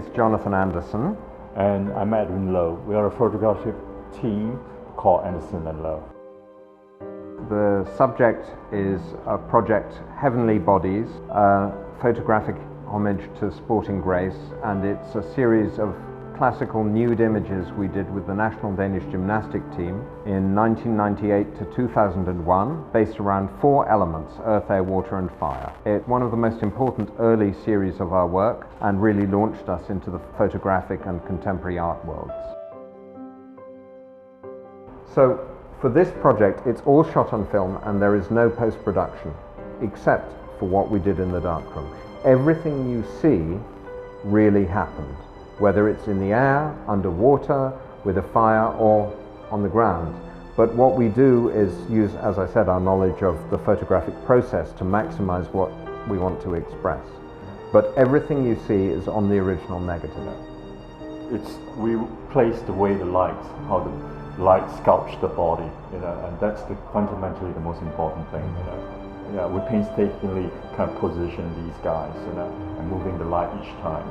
is Jonathan Anderson. And I'm Edwin Low. We are a photographic team called Anderson and Low. The subject is a project, Heavenly Bodies, a photographic homage to sporting grace, and it's a series of classical nude images we did with the National Danish Gymnastics Team in 1998 to 2001, based around 4 elements: earth, air, water and fire. It's one of the most important early series of our work and really launched us into the photographic and contemporary art worlds. So for this project, it's all shot on film and there is no post-production, except for what we did in the darkroom. Everything you see really happened, whether it's in the air, underwater, with a fire, or on the ground. But what we do is use, as I said, our knowledge of the photographic process to maximize what we want to express. But everything you see is on the original negative. We place the way the light, how the light sculpts the body, and that's fundamentally the most important thing, Yeah, we painstakingly kind of position these guys, and moving the light each time.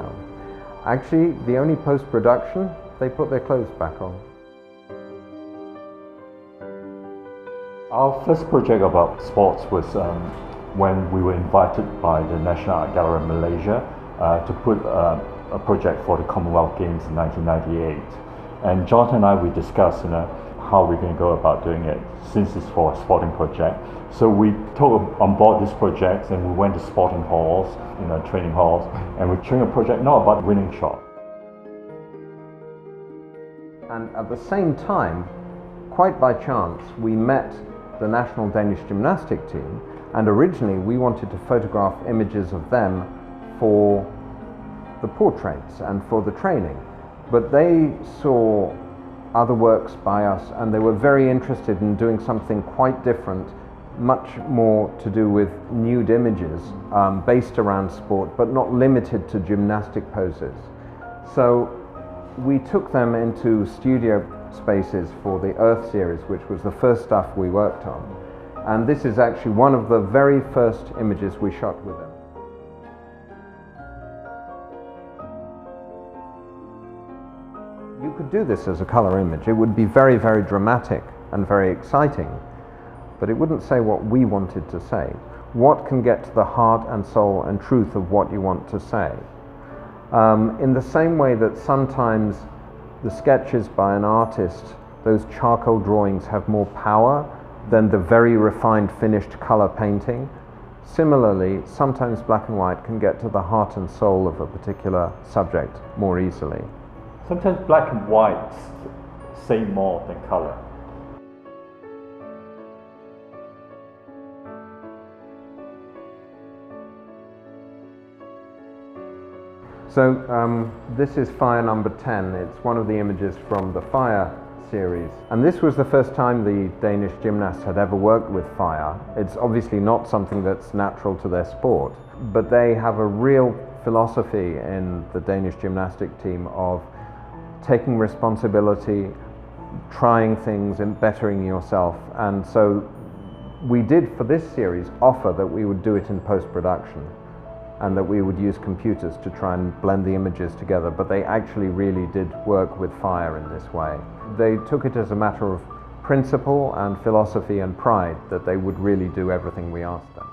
Actually, the only post-production, they put their clothes back on. Our first project about sports was when we were invited by the National Art Gallery of Malaysia to put a project for the Commonwealth Games in 1998. And Jonathan and I, we discussed how we're going to go about doing it, since it's for a sporting project. So we took on board this project and we went to sporting halls, training halls, and we're doing a project not about winning shot. And at the same time, quite by chance, we met the National Danish Gymnastics Team, and originally we wanted to photograph images of them for the portraits and for the training. But they saw other works by us and they were very interested in doing something quite different, much more to do with nude images based around sport, but not limited to gymnastic poses. So we took them into studio spaces for the Earth series, which was the first stuff we worked on. And this is actually one of the very first images we shot with them. You could do this as a color image. It would be very, very dramatic and very exciting, but it wouldn't say what we wanted to say. What can get to the heart and soul and truth of what you want to say? In the same way that sometimes the sketches by an artist, those charcoal drawings, have more power than the very refined finished color painting. Similarly, sometimes black and white can get to the heart and soul of a particular subject more easily. Sometimes black and white say more than color. So this is fire number 10. It's one of the images from the fire series. And this was the first time the Danish gymnasts had ever worked with fire. It's obviously not something that's natural to their sport, but they have a real philosophy in the Danish Gymnastics Team of taking responsibility, trying things and bettering yourself. And so we did, for this series, offer that we would do it in post-production and that we would use computers to try and blend the images together, but they actually really did work with fire in this way. They took it as a matter of principle and philosophy and pride that they would really do everything we asked them.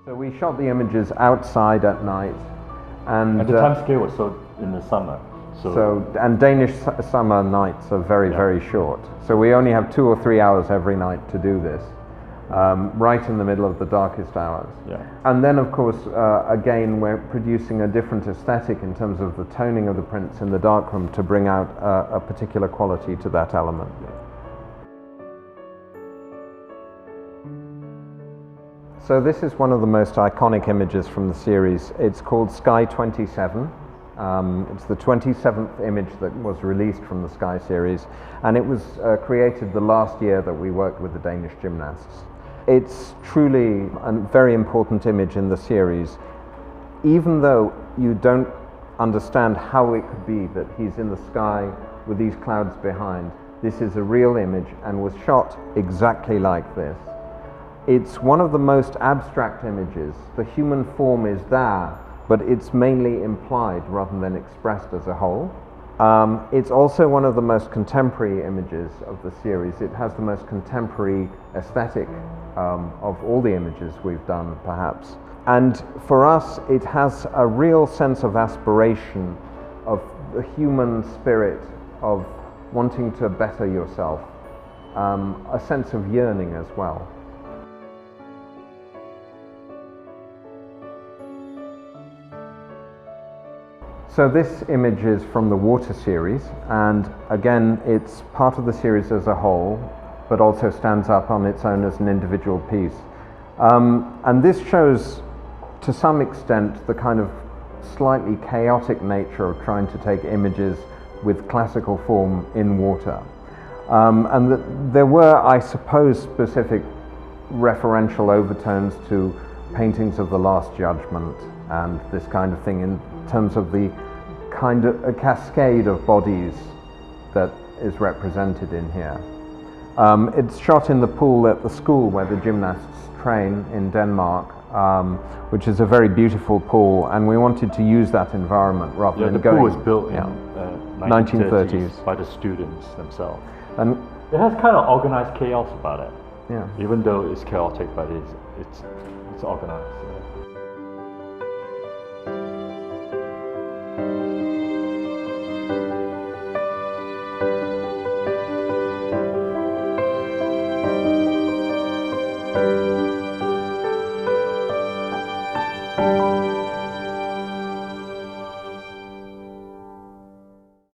So we shot the images outside at night, and the time scale was so in the summer. And Danish summer nights are very, very short. So we only have 2 or 3 hours every night to do this, right in the middle of the darkest hours. And then, of course, again, we're producing a different aesthetic in terms of the toning of the prints in the darkroom to bring out a particular quality to that element. So this is one of the most iconic images from the series. It's called Sky 27. It's the 27th image that was released from the Sky series, and it was created the last year that we worked with the Danish gymnasts. It's truly a very important image in the series, even though you don't understand how it could be that he's in the sky with these clouds behind. This is a real image and was shot exactly like this. It's one of the most abstract images. The human form is there, but it's mainly implied rather than expressed as a whole. It's also one of the most contemporary images of the series. It has the most contemporary aesthetic of all the images we've done, perhaps. And for us, it has a real sense of aspiration, of the human spirit of wanting to better yourself, a sense of yearning as well. So this image is from the water series, and again it's part of the series as a whole, but also stands up on its own as an individual piece. And this shows to some extent the kind of slightly chaotic nature of trying to take images with classical form in water. And there were, I suppose, specific referential overtones to paintings of the Last Judgment and this kind of thing in terms of the kind of a cascade of bodies that is represented in here. It's shot in the pool at the school where the gymnasts train in Denmark, which is a very beautiful pool, and we wanted to use that environment rather than going... The pool was built in 1930s by the students themselves. And it has kind of organized chaos about it. Yeah. Even though it's chaotic, but it's organized.